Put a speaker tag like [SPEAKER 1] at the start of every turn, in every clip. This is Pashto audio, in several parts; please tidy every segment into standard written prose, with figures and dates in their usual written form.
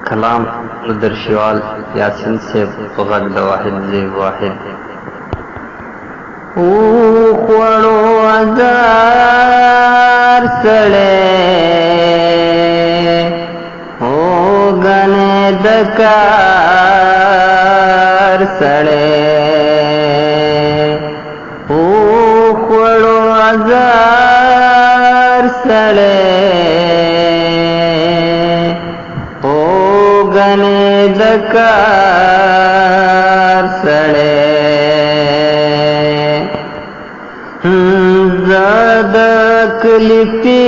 [SPEAKER 1] کلام درشوال یاسین سے غږ د واحد زیب واحد
[SPEAKER 2] او خوړو ازار سړی او ګنې د کار سړی او خوړو ازار سړی او ګنې د کار سړی زاد کلی پیغلیم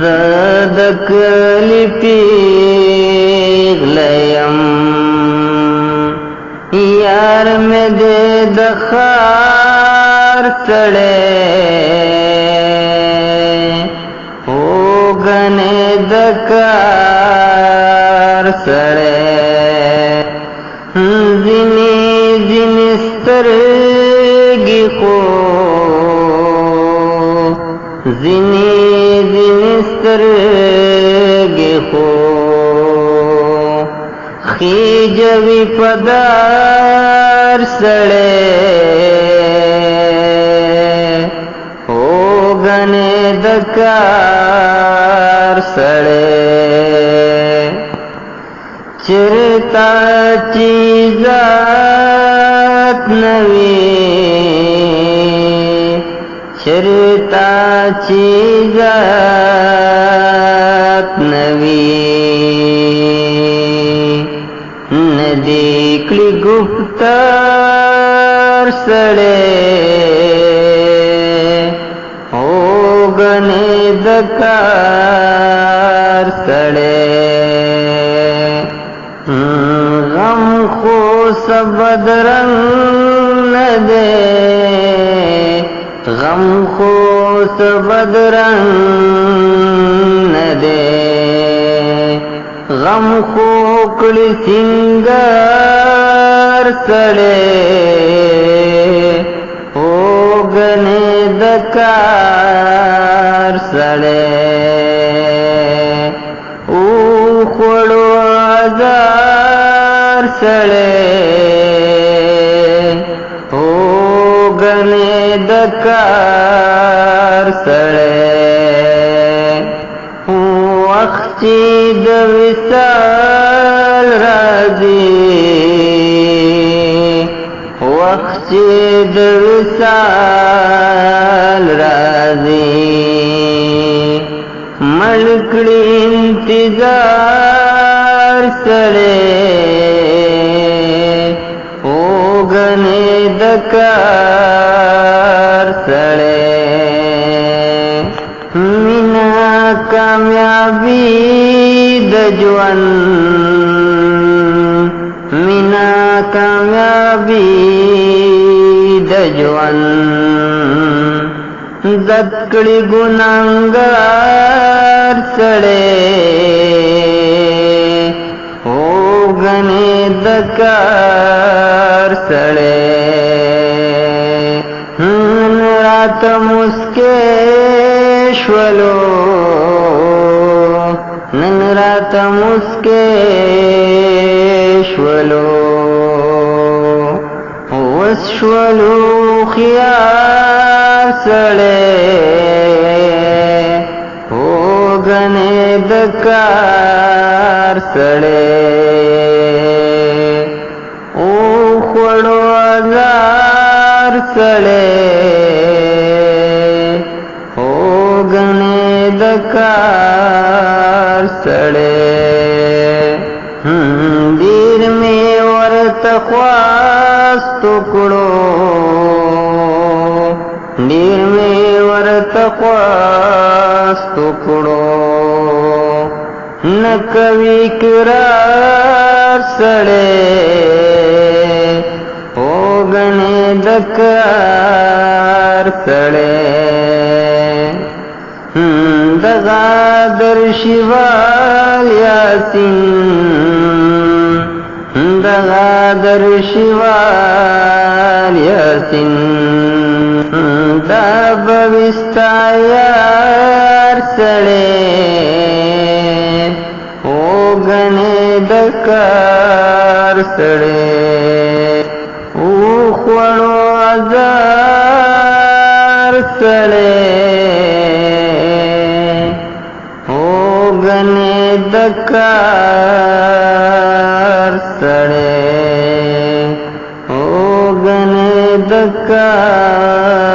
[SPEAKER 2] زاد کلی پیغلیم یار میں دے دخار سڑے او گنے دکار سڑے زنی زنی سترگی خو زنی زنی سترگی خو خیجوی پدار سڑے او گنے دکار سڑے چرتا چیزات نوی چرتا چیزات نوی ندیکلی گفتار سڑے او گنے دکار سڑے غم خو سبد رنگ ندے غم خو سبد رنگ ندے غم خو کلی سنگار سڑے او گنے دکار سڑے او خوڑو ازار سڑے او گنے دکار سڑے وختی د وصال راځي وختی د وصال راځي ملکړي انتظار سړی او غنې دکار سړی مینا کامیابی د ژوند مینا کامیابی د ژوند زد کړي ګناهګار سړی او غنې دکار سړی نن رات مسکے شولو نن رات مسکے شولو وس شولو خیار سڑے او گنے دکار سڑے او خوڑو ازار سڑے او گنے دکار سڑے دیر میں ورت خواست کڑو دیر میں ورت خواست کڑو نکوی کرار سڑے او گنے دکار سڑے دغادر شیوال یاسین دغادر شیوال یاسین دا بوستا یا सड़े ओ गणे दकार सड़े उखड़ो हजार सड़े ओ गणे दकार सड़े ओ गणे दकार